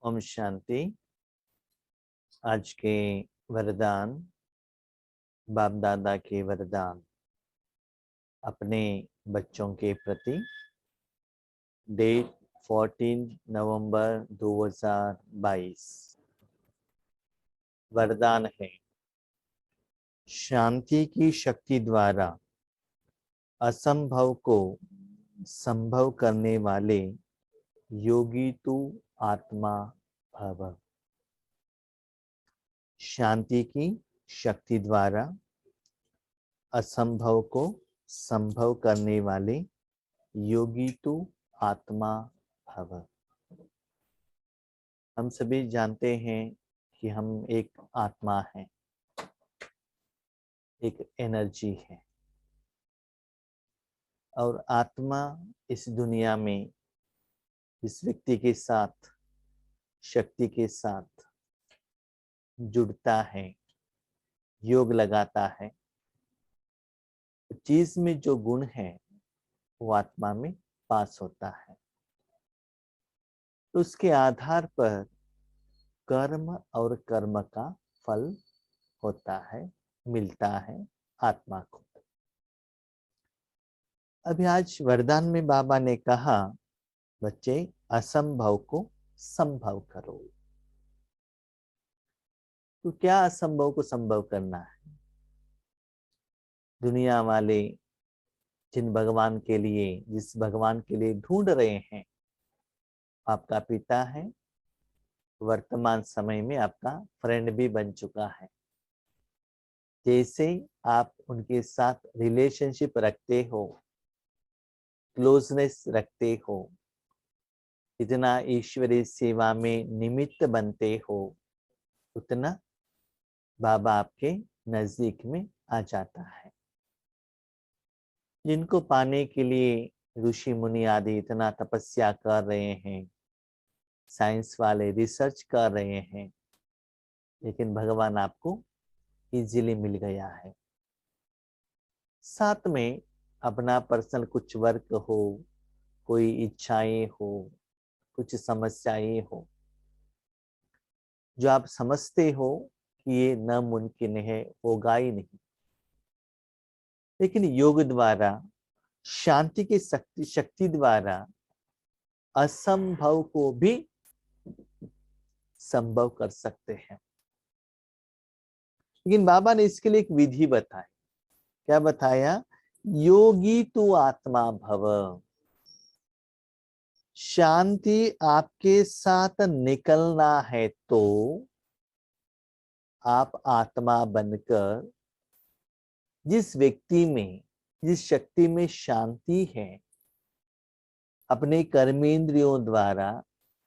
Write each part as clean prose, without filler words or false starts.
ओम शांति। आज के वरदान, बाप दादा के वरदान अपने बच्चों के प्रति। डेट 14 नवंबर 2022। वरदान है, शांति की शक्ति द्वारा असंभव को संभव करने वाले योगी तू आत्मा भव। शांति की शक्ति द्वारा असंभव को संभव करने वाले योगी तू आत्मा भव। हम सभी जानते हैं कि हम एक आत्मा है, एक एनर्जी है, और आत्मा इस दुनिया में इस व्यक्ति के साथ, शक्ति के साथ जुड़ता है, योग लगाता है। चीज में जो गुण है वो आत्मा में पास होता है। तो उसके आधार पर कर्म और कर्म का फल होता है, मिलता है आत्मा को। अभी आज वरदान में बाबा ने कहा, बच्चे असंभव को संभव करो। तो क्या असंभव को संभव करना है? दुनिया वाले जिस भगवान के लिए ढूंढ रहे हैं, आपका पिता है, वर्तमान समय में आपका फ्रेंड भी बन चुका है। जैसे आप उनके साथ रिलेशनशिप रखते हो, क्लोजनेस रखते हो, इतना ईश्वरीय सेवा में निमित्त बनते हो, उतना बाबा आपके नजदीक में आ जाता है। जिनको पाने के लिए ऋषि मुनि आदि इतना तपस्या कर रहे हैं, साइंस वाले रिसर्च कर रहे हैं, लेकिन भगवान आपको इजीली मिल गया है। साथ में अपना पर्सनल कुछ वर्क हो, कोई इच्छाएं हो, कुछ समस्याएं हो, जो आप समझते हो कि ये नामुमकिन है, होगा ही नहीं, लेकिन योग द्वारा, शांति की शक्ति द्वारा असंभव को भी संभव कर सकते हैं। लेकिन बाबा ने इसके लिए एक विधि बताई। क्या बताया? योगी तू आत्मा भव। शांति आपके साथ निकलना है तो आप आत्मा बनकर जिस व्यक्ति में, जिस शक्ति में शांति है, अपने कर्मेंद्रियों द्वारा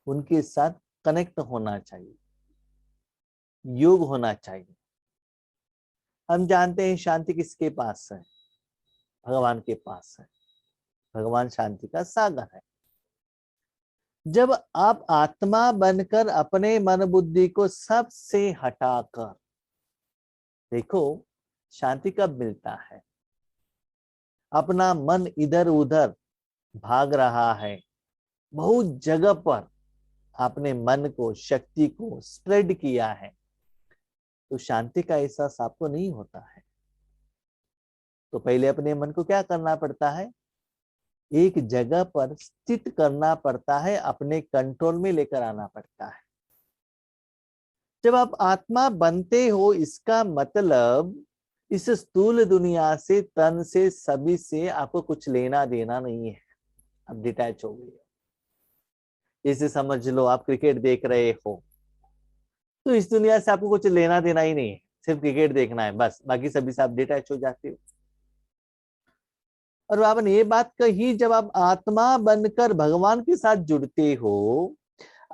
उनके साथ कनेक्ट होना चाहिए, योग होना चाहिए। हम जानते हैं शांति किसके पास है? भगवान के पास है। भगवान शांति का सागर है। जब आप आत्मा बनकर अपने मन बुद्धि को सबसे हटाकर, देखो शांति कब मिलता है? अपना मन इधर उधर भाग रहा है, बहुत जगह पर आपने मन को, शक्ति को स्प्रेड किया है, तो शांति का एहसास आपको नहीं होता है। तो पहले अपने मन को क्या करना पड़ता है? एक जगह पर स्थित करना पड़ता है, अपने कंट्रोल में लेकर आना पड़ता है। जब आप आत्मा बनते हो, इसका मतलब इस स्थूल दुनिया से, तन से, सभी से आपको कुछ लेना देना नहीं है। आप डिटैच हो गए। जैसे समझ लो आप क्रिकेट देख रहे हो, तो इस दुनिया से आपको कुछ लेना देना ही नहीं है, सिर्फ क्रिकेट देखना है बस, बाकी सभी से आप डिटैच हो जाते हो। और बाबा ने ये बात कही, जब आप आत्मा बनकर भगवान के साथ जुड़ते हो,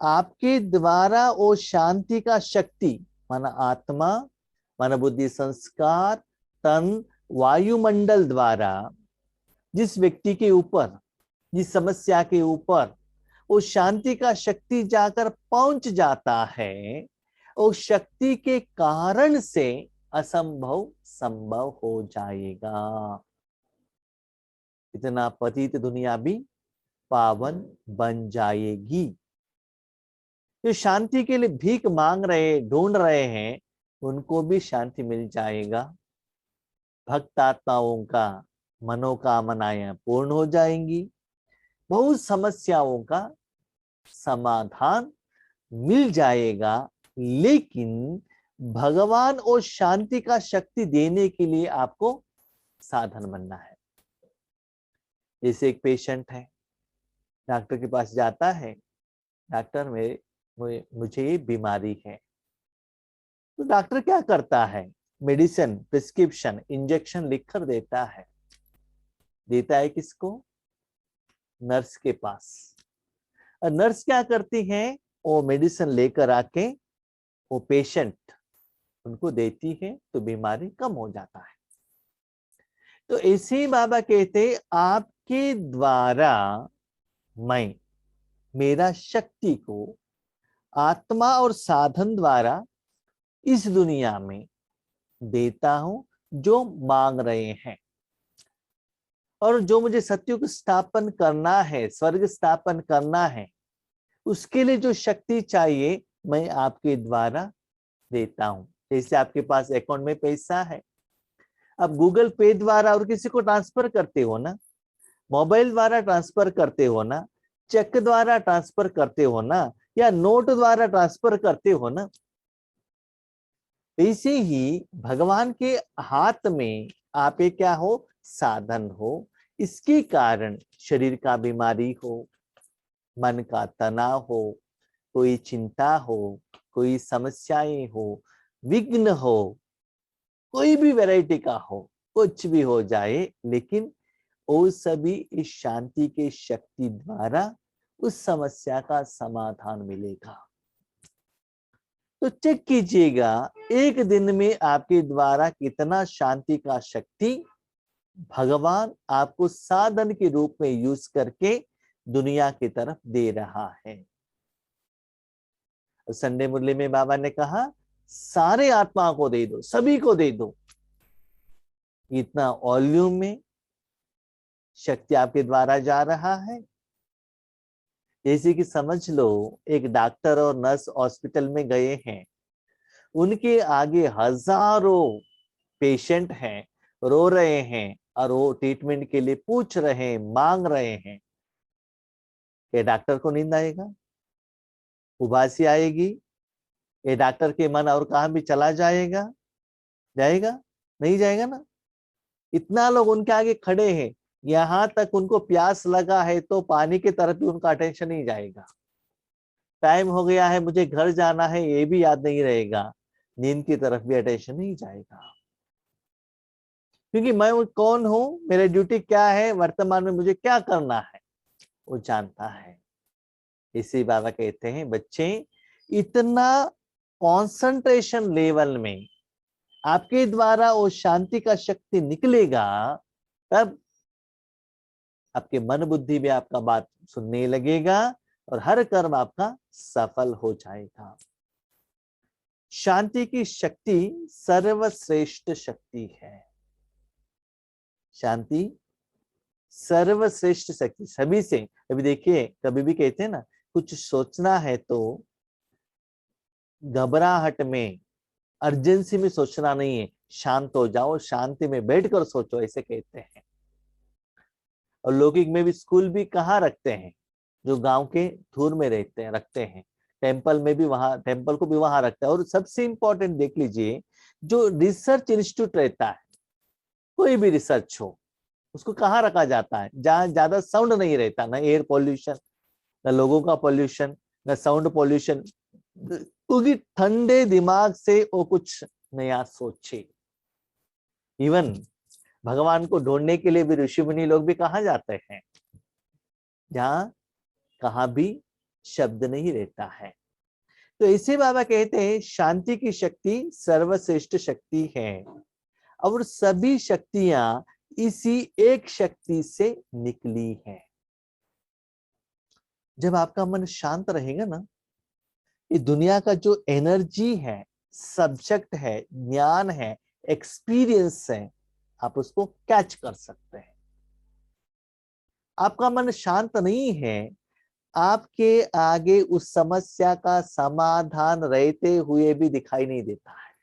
आपके द्वारा वो शांति का शक्ति, माना आत्मा, माना बुद्धि, संस्कार, तन, वायुमंडल द्वारा जिस व्यक्ति के ऊपर, जिस समस्या के ऊपर वो शांति का शक्ति जाकर पहुंच जाता है, उस शक्ति के कारण से असंभव संभव हो जाएगा। इतना पतित दुनिया भी पावन बन जाएगी। जो शांति के लिए भीख मांग रहे, ढूंढ रहे हैं, उनको भी शांति मिल जाएगा। भक्त आत्माओं का मनोकामनाएं पूर्ण हो जाएंगी। बहुत समस्याओं का समाधान मिल जाएगा। लेकिन भगवान और शांति का शक्ति देने के लिए आपको साधन बनना है। जैसे एक पेशेंट है, डॉक्टर के पास जाता है, डॉक्टर मुझे ये बीमारी है। तो डॉक्टर क्या करता है? मेडिसिन, प्रिस्क्रिप्शन, इंजेक्शन लिखकर देता है। देता है किसको? नर्स के पास। और नर्स क्या करती है? वो मेडिसिन लेकर आके वो पेशेंट उनको देती है, तो बीमारी कम हो जाता है। तो ऐसे ही बाबा कहते, आपके द्वारा मैं मेरा शक्ति को आत्मा और साधन द्वारा इस दुनिया में देता हूं जो मांग रहे हैं। और जो मुझे सत्युग स्थापन करना है, स्वर्ग स्थापन करना है, उसके लिए जो शक्ति चाहिए मैं आपके द्वारा देता हूं। जैसे आपके पास अकाउंट में पैसा है, आप गूगल पे द्वारा और किसी को ट्रांसफर करते हो ना, मोबाइल द्वारा ट्रांसफर करते हो ना, चेक द्वारा ट्रांसफर करते हो ना, या नोट द्वारा ट्रांसफर करते हो ना। ऐसे ही भगवान के हाथ में आप एक क्या हो? साधन हो। इसके कारण शरीर का बीमारी हो, मन का तनाव हो, कोई चिंता हो, कोई समस्याएं हो, विघ्न हो, कोई भी वैरायटी का हो, कुछ भी हो जाए, लेकिन वो सभी इस शांति के शक्ति द्वारा उस समस्या का समाधान मिलेगा। तो चेक कीजिएगा एक दिन में आपके द्वारा कितना शांति का शक्ति भगवान आपको साधन के रूप में यूज करके दुनिया की तरफ दे रहा है। संडे मुरली में बाबा ने कहा, सारे आत्माओं को दे दो, सभी को दे दो। इतना वॉल्यूम में शक्ति आपके द्वारा जा रहा है। जैसे कि समझ लो, एक डॉक्टर और नर्स हॉस्पिटल में गए हैं, उनके आगे हजारों पेशेंट हैं, रो रहे हैं, और वो ट्रीटमेंट के लिए पूछ रहे हैं, मांग रहे हैं। ये डॉक्टर को नींद आएगा? उबासी आएगी? ये डॉक्टर के मन और कहां भी चला जाएगा? जाएगा? नहीं जाएगा ना। इतना लोग उनके आगे खड़े हैं, यहां तक उनको प्यास लगा है तो पानी की तरफ भी उनका अटेंशन नहीं जाएगा। टाइम हो गया है, मुझे घर जाना है, ये भी याद नहीं रहेगा। नींद की तरफ भी अटेंशन नहीं जाएगा, क्योंकि मैं कौन हूं, मेरी ड्यूटी क्या है, वर्तमान में मुझे क्या करना है, वो जानता है। इसी बाबा कहते हैं, बच्चे इतना कंसंट्रेशन लेवल में आपके द्वारा वो शांति का शक्ति निकलेगा, तब आपके मन बुद्धि भी आपका बात सुनने लगेगा और हर कर्म आपका सफल हो जाएगा। शांति की शक्ति सर्वश्रेष्ठ शक्ति है। शांति सर्वश्रेष्ठ शक्ति सभी से। अभी देखिए, कभी भी कहते हैं ना, कुछ सोचना है तो घबराहट में, अर्जेंसी में सोचना नहीं है, शांत हो जाओ, शांति में बैठकर सोचो, ऐसे कहते हैं। और लौकिक में भी स्कूल भी कहाँ रखते हैं? जो गांव के धूर में रहते हैं, रखते हैं। टेम्पल में भी, वहां टेम्पल को भी वहां रखता है। और सबसे इंपॉर्टेंट देख लीजिए, जो रिसर्च इंस्टीट्यूट रहता है, कोई भी रिसर्च हो, उसको कहाँ रखा जाता है? जहां ज्यादा साउंड नहीं रहता, ना एयर पॉल्यूशन, ना लोगों का पॉल्यूशन, ना साउंड पॉल्यूशन, क्योंकि ठंडे दिमाग से वो कुछ नया सोचे। इवन भगवान को ढूंढने के लिए भी ऋषि मुनि लोग भी कहाँ जाते हैं? जहां कहाँ भी शब्द नहीं रहता है। तो इसे बाबा कहते हैं, शांति की शक्ति सर्वश्रेष्ठ शक्ति है, और सभी शक्तियां इसी एक शक्ति से निकली है। जब आपका मन शांत रहेगा ना, ये दुनिया का जो एनर्जी है, सब्जेक्ट है, ज्ञान है, एक्सपीरियंस है, आप उसको कैच कर सकते हैं। आपका मन शांत नहीं है, आपके आगे उस समस्या का समाधान रहते हुए भी दिखाई नहीं देता है।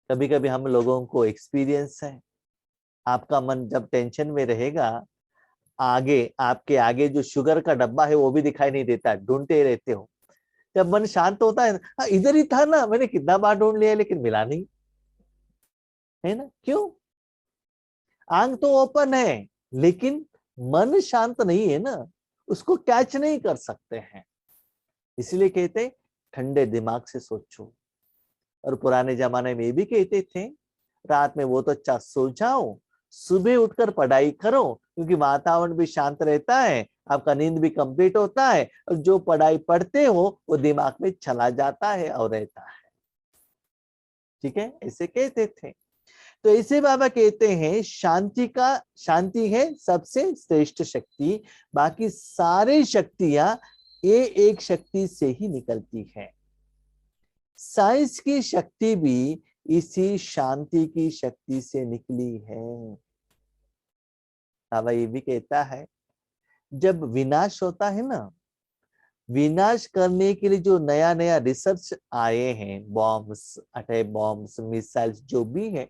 कभी कभी हम लोगों को एक्सपीरियंस है, आपका मन जब टेंशन में रहेगा, आगे आपके आगे जो शुगर का डब्बा है वो भी दिखाई नहीं देता, ढूंढते रहते हो। जब मन शांत होता है, हाँ इधर ही था ना, मैंने कितना बार ढूंढ लिया लेकिन मिला नहीं, है ना? क्यों? आंख तो ओपन है लेकिन मन शांत नहीं है ना, उसको कैच नहीं कर सकते हैं। इसलिए कहते हैं ठंडे दिमाग से सोचो। और पुराने जमाने में भी कहते थे रात में वो तो अच्छा सो जाओ, सुबह उठकर पढ़ाई करो, क्योंकि वातावरण भी शांत रहता है, आपका नींद भी कंप्लीट होता है, और जो पढ़ाई पढ़ते हो वो दिमाग में चला जाता है और रहता है। ठीक है, ऐसे कहते थे। तो ऐसे बाबा कहते हैं शांति है सबसे श्रेष्ठ शक्ति, बाकी सारी शक्तियां ये एक शक्ति से ही निकलती है। साइंस की शक्ति भी इसी शांति की शक्ति से निकली है। बाबा ये भी कहता है जब विनाश होता है ना, विनाश करने के लिए जो नया नया रिसर्च आए हैं, बॉम्ब्स, अटैक बॉम्ब्स, मिसाइल्स जो भी है,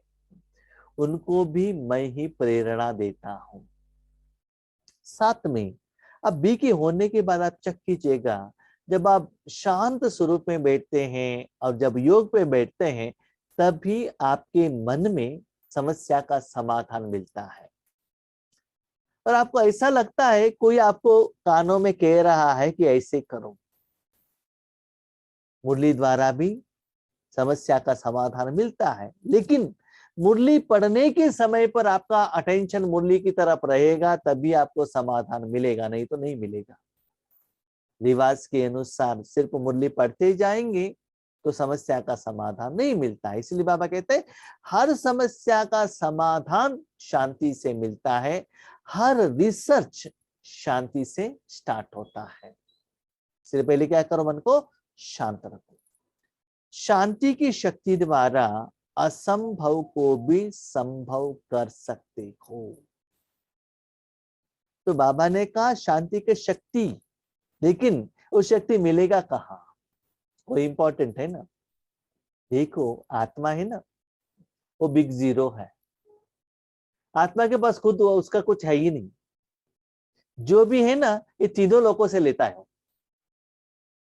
उनको भी मैं ही प्रेरणा देता हूं। साथ में अब बी के होने के बाद आप चेक कीजिएगा, जब आप शांत स्वरूप में बैठते हैं और जब योग पे बैठते हैं, तभी आपके मन में समस्या का समाधान मिलता है। और आपको ऐसा लगता है कोई आपको कानों में कह रहा है कि ऐसे करो। मुरली द्वारा भी समस्या का समाधान मिलता है, लेकिन मुरली पढ़ने के समय पर आपका अटेंशन मुरली की तरफ रहेगा, तभी आपको समाधान मिलेगा, नहीं तो नहीं मिलेगा। रिवाज के अनुसार सिर्फ मुरली पढ़ते जाएंगे तो समस्या का समाधान नहीं मिलता है। इसलिए बाबा कहते हैं हर समस्या का समाधान शांति से मिलता है, हर रिसर्च शांति से स्टार्ट होता है। सिर्फ पहले क्या करो, मन को शांत रखो। शांति की शक्ति द्वारा असंभव को भी संभव कर सकते हो। तो बाबा ने कहा शांति की शक्ति, लेकिन वो शक्ति मिलेगा कहाँ, वो इंपॉर्टेंट है ना। देखो आत्मा है ना, वो बिग जीरो है। आत्मा के पास खुद उसका कुछ है ही नहीं, जो भी है ना ये तीनों लोगों से लेता है।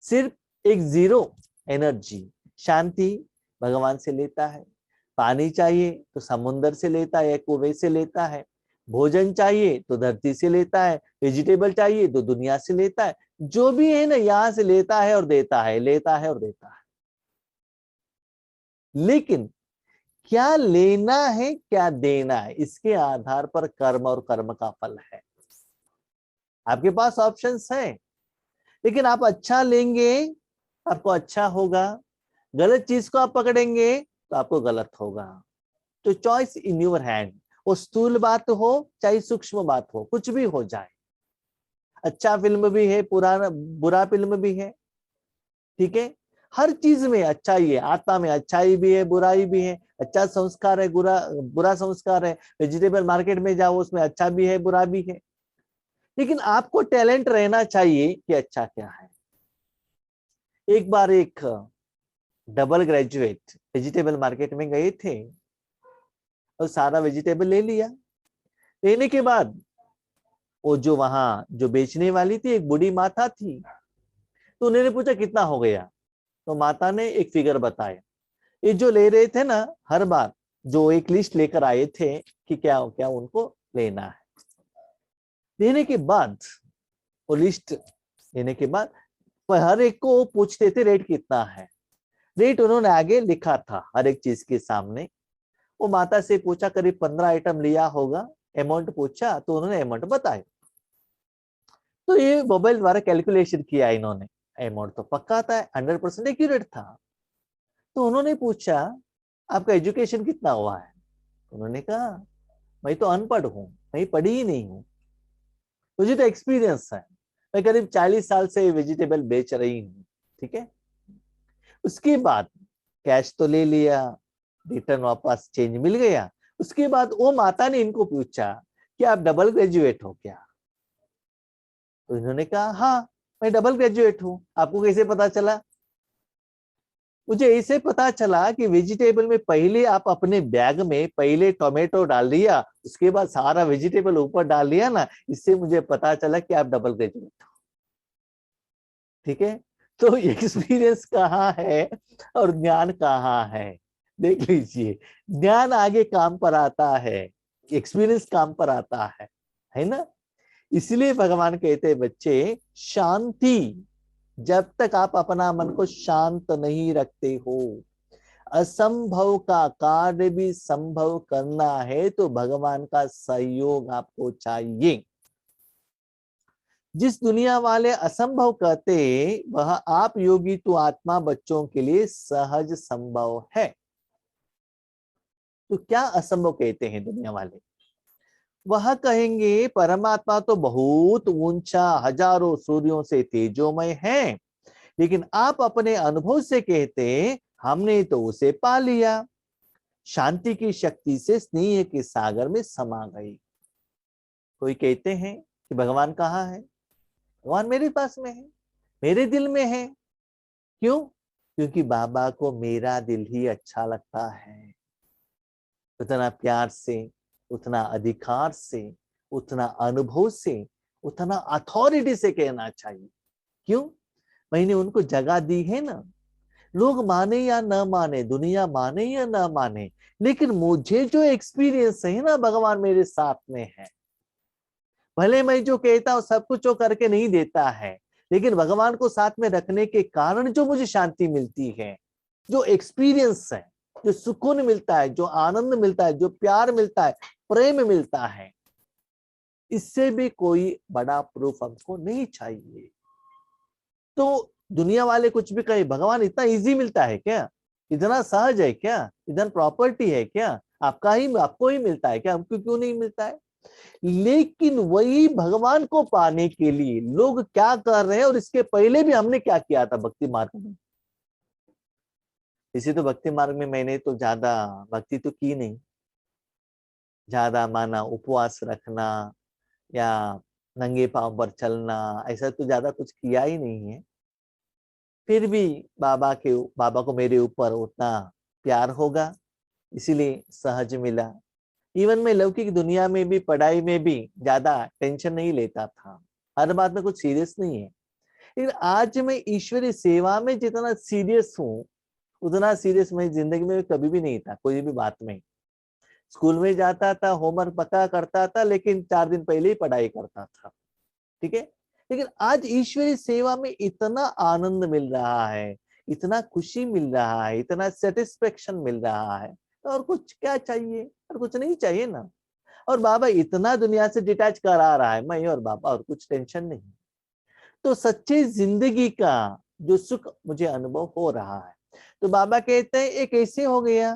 सिर्फ एक जीरो एनर्जी शांति भगवान से लेता है। पानी चाहिए तो समुद्र से लेता है, कुएं से लेता है। भोजन चाहिए तो धरती से लेता है। वेजिटेबल चाहिए तो दुनिया से लेता है। जो भी है ना यहां से लेता है और देता है, लेता है और देता है। लेकिन क्या लेना है क्या देना है, इसके आधार पर कर्म और कर्म का फल है। आपके पास ऑप्शंस है, लेकिन आप अच्छा लेंगे आपको अच्छा होगा, गलत चीज को आप पकड़ेंगे तो आपको गलत होगा। तो चॉइस इन योर हैंड। वो स्थूल बात हो चाहे सूक्ष्म बात हो, कुछ भी हो जाए। अच्छा फिल्म भी है, पुराना बुरा फिल्म भी है, ठीक है। हर चीज में अच्छाई है, आत्मा में अच्छाई भी है बुराई भी है। अच्छा संस्कार है, बुरा बुरा संस्कार है। वेजिटेबल मार्केट में जाओ उसमें अच्छा भी है बुरा भी है। लेकिन आपको टैलेंट रहना चाहिए कि अच्छा क्या है। एक बार एक डबल ग्रेजुएट वेजिटेबल मार्केट में गए थे और सारा वेजिटेबल ले लिया। लेने के बाद वो जो वहां जो बेचने वाली थी एक बूढ़ी माता थी, तो उन्होंने पूछा कितना हो गया। तो माता ने एक फिगर बताया। ये जो ले रहे थे ना, हर बार जो एक लिस्ट लेकर आए थे कि क्या क्या उनको लेना है। लेने के बाद वो लिस्ट लेने के बाद हर एक को पूछते थे रेट कितना है। रेट उन्होंने आगे लिखा था हर एक चीज के सामने। वो माता से पूछा करीब 15 आइटम लिया होगा, अमाउंट पूछा तो उन्होंने अमाउंट बताया। तो ये मोबाइल द्वारा कैलकुलेशन किया इन्होंने, अमाउंट तो पक्का था, 100% एक्यूरेट था। तो उन्होंने पूछा आपका एजुकेशन कितना हुआ है। उन्होंने कहा मैं तो अनपढ़ हूँ, मैं पढ़ी ही नहीं हूँ, मुझे तो एक्सपीरियंस है, मैं करीब 40 साल से वेजिटेबल बेच रही हूँ। ठीक है, उसके बाद कैश तो ले लिया, रिटर्न वापस चेंज मिल गया। उसके बाद वो माता ने इनको पूछा कि आप डबल ग्रेजुएट हो क्या। तो इन्होंने कहा हाँ मैं डबल ग्रेजुएट हूं। आपको कैसे पता चला? मुझे ऐसे पता चला कि वेजिटेबल में पहले आप अपने बैग में पहले टोमेटो डाल दिया, उसके बाद सारा वेजिटेबल ऊपर डाल दिया ना, इससे मुझे पता चला कि आप डबल ग्रेजुएट हो। ठीक है, तो एक्सपीरियंस कहाँ है और ज्ञान कहाँ है, देख लीजिए। ज्ञान आगे काम पर आता है, एक्सपीरियंस काम पर आता है ना। इसलिए भगवान कहते हैं बच्चे, शांति, जब तक आप अपना मन को शांत नहीं रखते हो, असंभव का कार्य भी संभव करना है तो भगवान का सहयोग आपको चाहिए। जिस दुनिया वाले असंभव कहते वह आप योगी तो आत्मा बच्चों के लिए सहज संभव है। तो क्या असंभव कहते हैं दुनिया वाले? वह कहेंगे परमात्मा तो बहुत ऊंचा, हजारों सूर्यों से तेजोमय है, लेकिन आप अपने अनुभव से कहते हमने तो उसे पा लिया, शांति की शक्ति से स्नेह के सागर में समा गई। कोई कहते हैं कि भगवान कहाँ है? भगवान मेरे पास में है, मेरे दिल में है। क्यों? क्योंकि बाबा को मेरा दिल ही अच्छा लगता है। उतना प्यार से, उतना अधिकार से, उतना अनुभव से, उतना अथॉरिटी से कहना चाहिए। क्यों? मैंने उनको जगह दी है ना। लोग माने या न माने, दुनिया माने या न माने, लेकिन मुझे जो एक्सपीरियंस है ना, भगवान मेरे साथ में है। भले मैं जो कहता हूं सब कुछ वो करके नहीं देता है, लेकिन भगवान को साथ में रखने के कारण जो मुझे शांति मिलती है, जो एक्सपीरियंस है, जो सुकून मिलता है, जो आनंद मिलता है, जो प्यार मिलता है, प्रेम मिलता है, इससे भी कोई बड़ा प्रूफ हमको नहीं चाहिए। तो दुनिया वाले कुछ भी कहे, भगवान इतना इजी मिलता है क्या? इतना सहज है क्या? इतना प्रॉपर्टी है क्या? आपको ही मिलता है क्या? हमको क्यों नहीं मिलता है? लेकिन वही भगवान को पाने के लिए लोग क्या कर रहे हैं, और इसके पहले भी हमने क्या किया था भक्ति मार्ग में। इसी तो भक्ति मार्ग में मैंने तो ज्यादा भक्ति तो की नहीं, ज्यादा माना उपवास रखना या नंगे पांव पर चलना, ऐसा तो ज्यादा कुछ किया ही नहीं है। फिर भी बाबा को मेरे ऊपर उतना प्यार होगा, इसीलिए सहज मिला। इवन मैं लौकिक दुनिया में भी, पढ़ाई में भी ज्यादा टेंशन नहीं लेता था, हर बात में कुछ सीरियस नहीं है। लेकिन आज मैं ईश्वरीय सेवा में जितना सीरियस हूँ, उतना सीरियस मैं जिंदगी में कभी भी नहीं था कोई भी बात में। स्कूल में जाता था, होमवर्क पक्का करता था, लेकिन 4 दिन पहले ही पढ़ाई करता था। ठीक है, लेकिन आज ईश्वरीय सेवा में इतना आनंद मिल रहा है, इतना खुशी मिल रहा है, इतना सेटिस्फेक्शन मिल रहा है, तो और कुछ क्या चाहिए? और कुछ नहीं चाहिए ना। और बाबा इतना दुनिया से डिटैच करा रहा है, मैं और बाबा, और कुछ टेंशन नहीं। तो सच्ची जिंदगी का जो सुख मुझे अनुभव हो रहा है, तो बाबा कहते हैं एक ऐसे हो गया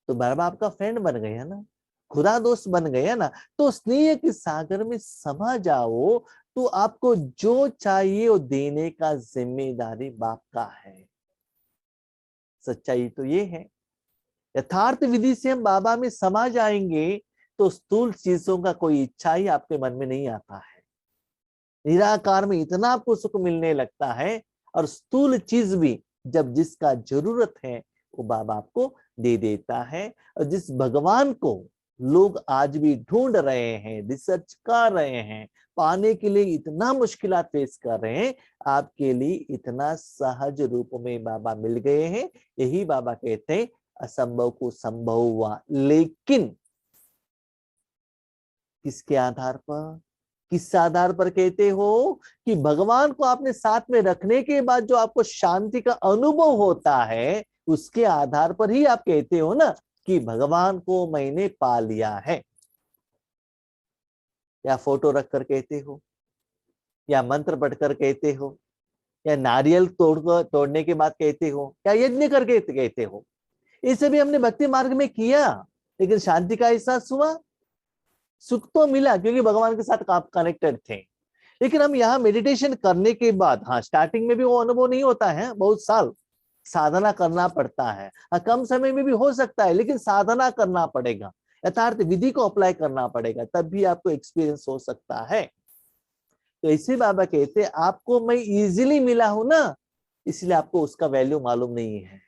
तो बाबा आपका फ्रेंड बन गया ना, खुदा दोस्त बन गया ना। तो स्नेह के सागर में समा जाओ, तो आपको जो चाहिए वो देने का जिम्मेदारी बाप का है। सच्चाई तो ये है। यथार्थ विधि से हम बाबा में समा जाएंगे तो स्थूल चीजों का कोई इच्छा ही आपके मन में नहीं आता है। निराकार में इतना आपको सुख मिलने लगता है, और स्थूल चीज भी जब जिसका जरूरत है वो बाबा आपको दे देता है। और जिस भगवान को लोग आज भी ढूंढ रहे हैं, रिसर्च कर रहे हैं, पाने के लिए इतना मुश्किलात फेस कर रहे हैं, आपके लिए इतना सहज रूप में बाबा मिल गए हैं। यही बाबा कहते हैं असंभव को संभव हुआ। लेकिन किसके आधार पर? किस आधार पर कहते हो? कि भगवान को आपने साथ में रखने के बाद जो आपको शांति का अनुभव होता है, उसके आधार पर ही आप कहते हो ना कि भगवान को मैंने पा लिया है। या फोटो रख कर कहते हो, या मंत्र पढ़कर कहते हो, या नारियल तोड़ने के बाद कहते हो, या यज्ञ करके कहते हो। इसे भी हमने भक्ति मार्ग में किया, लेकिन शांति का एहसास हुआ, सुख तो मिला क्योंकि भगवान के साथ आप कनेक्टेड थे। लेकिन हम यहाँ मेडिटेशन करने के बाद, हाँ स्टार्टिंग में भी वो अनुभव नहीं होता है, बहुत साल साधना करना पड़ता है। हाँ, कम समय में भी हो सकता है, लेकिन साधना करना पड़ेगा, यथार्थ विधि को अप्लाई करना पड़ेगा, तब भी आपको एक्सपीरियंस हो सकता है। तो ऐसे बाबा कहते आपको मैं इजीली मिला हूं ना, इसलिए आपको उसका वैल्यू मालूम नहीं है।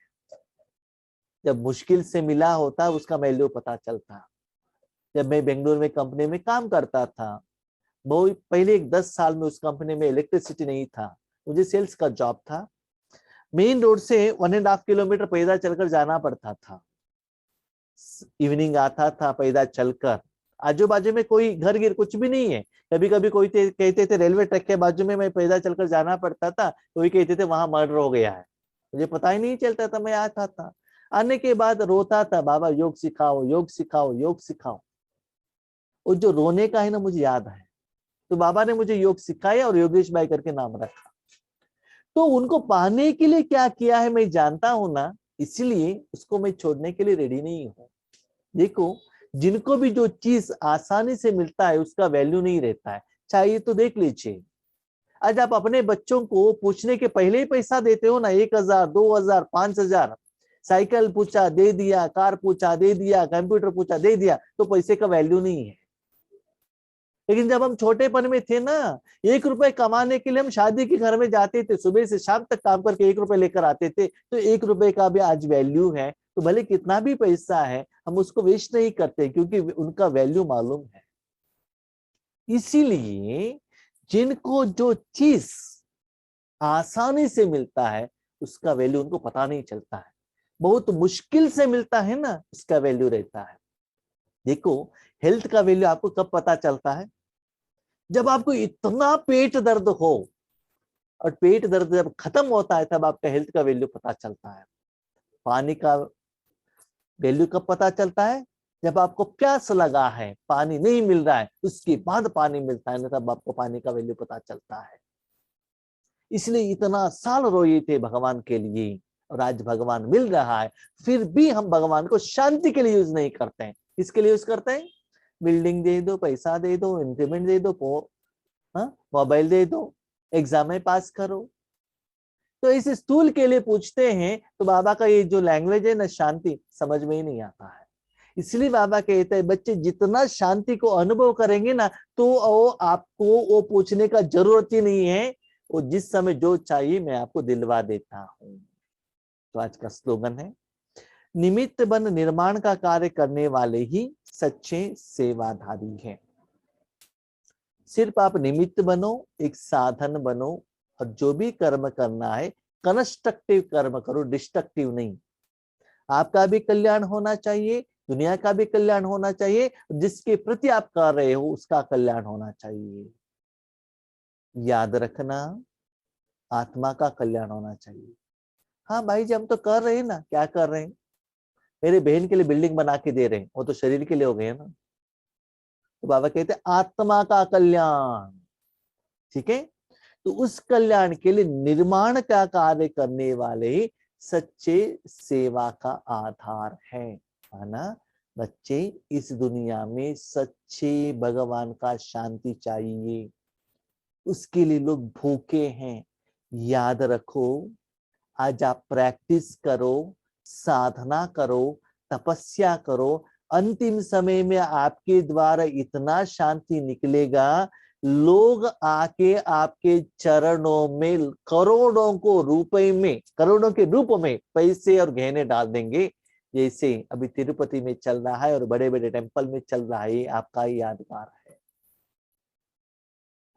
जब मुश्किल से मिला होता उसका वैल्यू पता चलता। जब मैं बेंगलुरु में कंपनी में काम करता था, बहुत पहले 10 साल में उस कंपनी में इलेक्ट्रिसिटी नहीं था, मुझे सेल्स का जॉब था। मेन रोड से 1.5 किलोमीटर पैदल चलकर जाना पड़ता था। इवनिंग आता था पैदल चलकर, आजू बाजू में कोई घर गिर कुछ भी नहीं है। कभी कभी कोई कहते थे रेलवे ट्रैक के बाजू में मैं पैदल चलकर जाना पड़ता था, कोई कहते थे वहां मर्डर हो गया है, मुझे पता ही नहीं चलता था। मैं आता था, आने के बाद रोता था, बाबा योग सिखाओ योग सिखाओ योग सिखाओ। और जो रोने का है ना मुझे याद है। तो बाबा ने मुझे योग सिखाया और योगेश भाई करके नाम रखा। तो उनको पाने के लिए क्या किया है मैं जानता हूं ना, इसलिए उसको मैं छोड़ने के लिए रेडी नहीं हूं। देखो, जिनको भी जो चीज आसानी से मिलता है उसका वैल्यू नहीं रहता है। चाहिए तो देख लीजिए, आज आप अपने बच्चों को पूछने के पहले ही पैसा देते हो ना, 1,000 2,000 5,000। साइकिल पूछा दे दिया, कार पूछा दे दिया, कंप्यूटर पूछा दे दिया, तो पैसे का वैल्यू नहीं है। लेकिन जब हम छोटेपन में थे ना, 1 रुपए कमाने के लिए हम शादी के घर में जाते थे, सुबह से शाम तक काम करके 1 रुपए लेकर आते थे। तो 1 रुपए का भी आज वैल्यू है। तो भले कितना भी पैसा है हम उसको वेस्ट नहीं करते, क्योंकि उनका वैल्यू मालूम है। इसीलिए जिनको जो चीज आसानी से मिलता है उसका वैल्यू उनको पता नहीं चलता है। बहुत मुश्किल से मिलता है ना, उसका वैल्यू रहता है। देखो, हेल्थ का वैल्यू आपको कब पता चलता है? जब आपको इतना पेट दर्द हो, और पेट दर्द जब खत्म होता है तब आपका हेल्थ का वैल्यू पता चलता है। पानी का वैल्यू कब पता चलता है? जब आपको प्यास लगा है, पानी नहीं मिल रहा है, उसके बाद पानी मिलता है ना, तब आपको पानी का वैल्यू पता चलता है। इसलिए इतना साल रोए थे भगवान के लिए, और आज भगवान मिल रहा है, फिर भी हम भगवान को शांति के लिए यूज नहीं करते हैं। किसके लिए यूज करते हैं? बिल्डिंग दे दो, पैसा दे दो, इंक्रीमेंट दे दो, मोबाइल दे दो, एग्जाम में पास करो। तो इस स्थूल के लिए पूछते हैं। तो बाबा का ये जो लैंग्वेज है ना, शांति, समझ में ही नहीं आता है। इसलिए बाबा कहते हैं बच्चे जितना शांति को अनुभव करेंगे ना, तो वो आपको वो पूछने का जरूरत ही नहीं है, वो जिस समय जो चाहिए मैं आपको दिलवा देता हूं। तो आज का स्लोगन है, निमित्त बन निर्माण का कार्य करने वाले ही सच्चे सेवाधारी हैं। सिर्फ आप निमित्त बनो, एक साधन बनो, और जो भी कर्म करना है कंस्ट्रक्टिव कर्म करो, डिस्ट्रक्टिव नहीं। आपका भी कल्याण होना चाहिए, दुनिया का भी कल्याण होना चाहिए, जिसके प्रति आप कर रहे हो उसका कल्याण होना चाहिए। याद रखना, आत्मा का कल्याण होना चाहिए। हाँ भाई जी, हम तो कर रहे हैं ना, क्या कर रहे हैं? मेरे बहन के लिए बिल्डिंग बना के दे रहे हैं, वो तो शरीर के लिए हो गए ना। तो बाबा कहते हैं आत्मा का कल्याण, ठीक है। तो उस कल्याण के लिए निर्माण का कार्य करने वाले ही सच्चे सेवा का आधार है ना। बच्चे, इस दुनिया में सच्चे भगवान का शांति चाहिए, उसके लिए लोग भूखे हैं। याद रखो, आज आप प्रैक्टिस करो, साधना करो, तपस्या करो, अंतिम समय में आपके द्वारा इतना शांति निकलेगा, लोग आके आपके चरणों में करोड़ों को रुपए में, करोड़ों के रूप में पैसे और गहने डाल देंगे। जैसे अभी तिरुपति में चल रहा है और बड़े बड़े टेम्पल में चल रहा है, आपका ही यादगार है।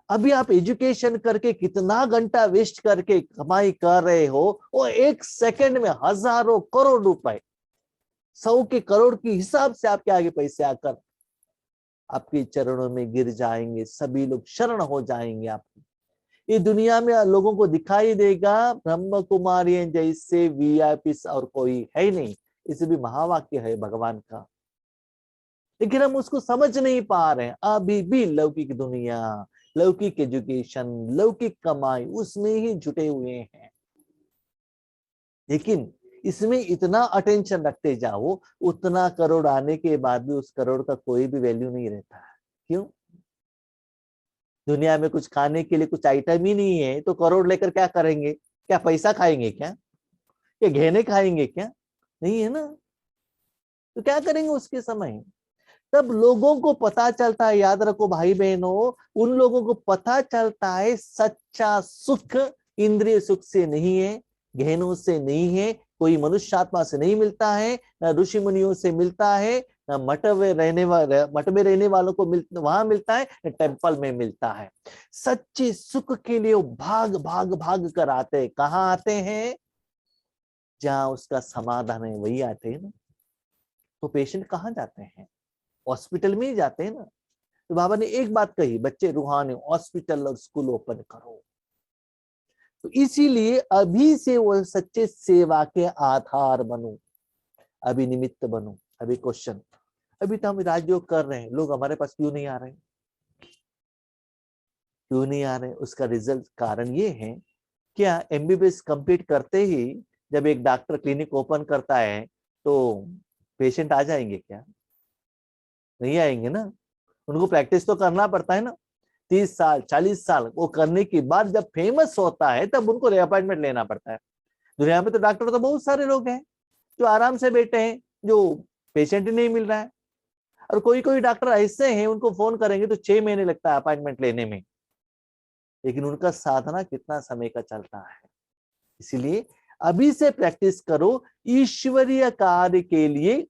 अभी आप एजुकेशन करके कितना घंटा वेस्ट करके कमाई कर रहे हो, वो 1 सेकंड में हजारों करोड़ रुपए, 100 के करोड़ के हिसाब से आपके आगे पैसे आकर आपके चरणों में गिर जाएंगे। सभी लोग शरण हो जाएंगे आपको। ये दुनिया में लोगों को दिखाई देगा ब्रह्म कुमारी जैसे वीआईपी और कोई है ही नहीं। इसे भी महावाक्य है भगवान का, लेकिन हम उसको समझ नहीं पा रहे हैं। अभी भी लौकिक दुनिया, लौकिक एजुकेशन, लौकिक कमाई, उसमें ही जुटे हुए हैं। लेकिन इसमें इतना अटेंशन रखते जाओ, उतना करोड़ आने के बाद भी उस करोड़ का कोई भी वैल्यू नहीं रहता है। क्यों? दुनिया में कुछ खाने के लिए कुछ आइटम ही नहीं है, तो करोड़ लेकर क्या करेंगे? क्या पैसा खाएंगे क्या? क्या गहने खाएंगे क्या? नहीं है ना। तो क्या करेंगे उसके समय? तब लोगों को पता चलता है, याद रखो भाई बहनों, उन लोगों को पता चलता है सच्चा सुख इंद्रिय सुख से नहीं है, गहनों से नहीं है, कोई मनुष्य आत्मा से नहीं मिलता है, न ऋषि मुनियों से मिलता है, न मठ में रहने वालों को वहां मिलता है, न टेम्पल में मिलता है। सच्चे सुख के लिए वो भाग भाग भाग कर आते हैं। कहाँ आते हैं? जहां उसका समाधान है वही आते हैं ना। तो पेशेंट कहाँ जाते हैं? हॉस्पिटल में ही जाते हैं ना। तो बाबा ने एक बात कही, बच्चे रूहानी हॉस्पिटल और स्कूल ओपन करो। तो इसीलिए अभी से वो सच्चे सेवा के आधार बनो, अभी निमित्त बनो। अभी क्वेश्चन, अभी तो हम राजयोग कर रहे हैं, लोग हमारे पास क्यों नहीं आ रहे? क्यों नहीं आ रहे? उसका रिजल्ट कारण ये है, क्या एमबीबीएस कंप्लीट करते ही जब एक डॉक्टर क्लिनिक ओपन करता है तो पेशेंट आ जाएंगे क्या? नहीं आएंगे ना। उनको प्रैक्टिस तो करना पड़ता है ना। 30 साल 40 साल वो करने के बाद जब फेमस होता है तब उनको अपॉइंटमेंट लेना पड़ता है। दुनिया में तो डॉक्टर तो बहुत सारे लोग हैं जो आराम से बैठे हैं, जो पेशेंट ही नहीं मिल रहा है। और कोई कोई डॉक्टर ऐसे हैं, उनको फोन करेंगे तो 6 महीने लगता है अपॉइंटमेंट लेने में। लेकिन उनका साधना कितना समय का चलता है। इसीलिए अभी से प्रैक्टिस करो। ईश्वरीय कार्य के लिए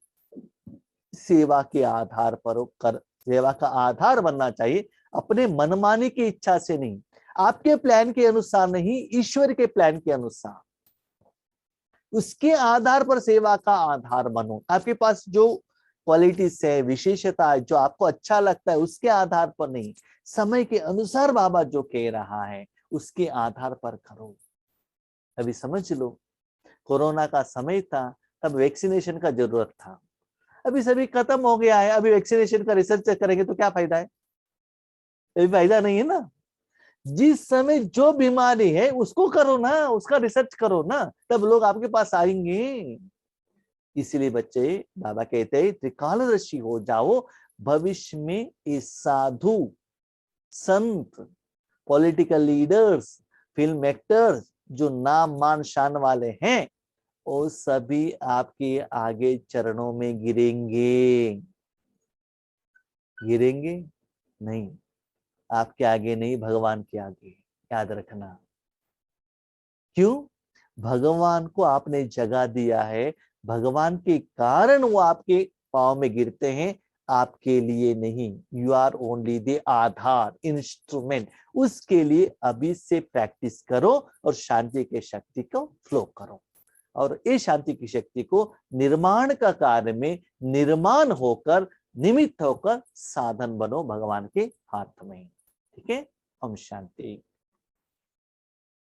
सेवा के आधार पर कर, सेवा का आधार बनना चाहिए, अपने मनमानी की इच्छा से नहीं, आपके प्लान के अनुसार नहीं, ईश्वर के प्लान के अनुसार। उसके आधार पर सेवा का आधार बनो। आपके पास जो क्वालिटीज है, विशेषता है, जो आपको अच्छा लगता है, उसके आधार पर नहीं, समय के अनुसार बाबा जो कह रहा है उसके आधार पर करो। अभी समझ लो, कोरोना का समय था, तब वैक्सीनेशन का जरूरत था। अभी सभी खत्म हो गया है, अभी वैक्सीनेशन का रिसर्च करेंगे तो क्या फायदा है? अभी फायदा नहीं है ना। जिस समय जो बीमारी है उसको करो ना, उसका रिसर्च करो ना, तब लोग आपके पास आएंगे। इसलिए बच्चे, बाबा कहते हैं त्रिकालदर्शी हो जाओ। भविष्य में ये साधु संत, पॉलिटिकल लीडर्स, फिल्म एक्टर्स, जो नाम मान शान वाले हैं, वो सभी आपके आगे चरणों में गिरेंगे। गिरेंगे नहीं, आपके आगे नहीं, भगवान के आगे। याद रखना। क्यों? भगवान को आपने जगह दिया है, भगवान के कारण वो आपके पांव में गिरते हैं, आपके लिए नहीं। You are only the aadhaar, instrument. उसके लिए अभी से प्रैक्टिस करो और शांति के शक्ति को फ्लो करो। और इस शांति की शक्ति को निर्माण का कार्य में निर्माण होकर, निमित्त होकर साधन बनो भगवान के हाथ में। ठीक है। ओम शांति।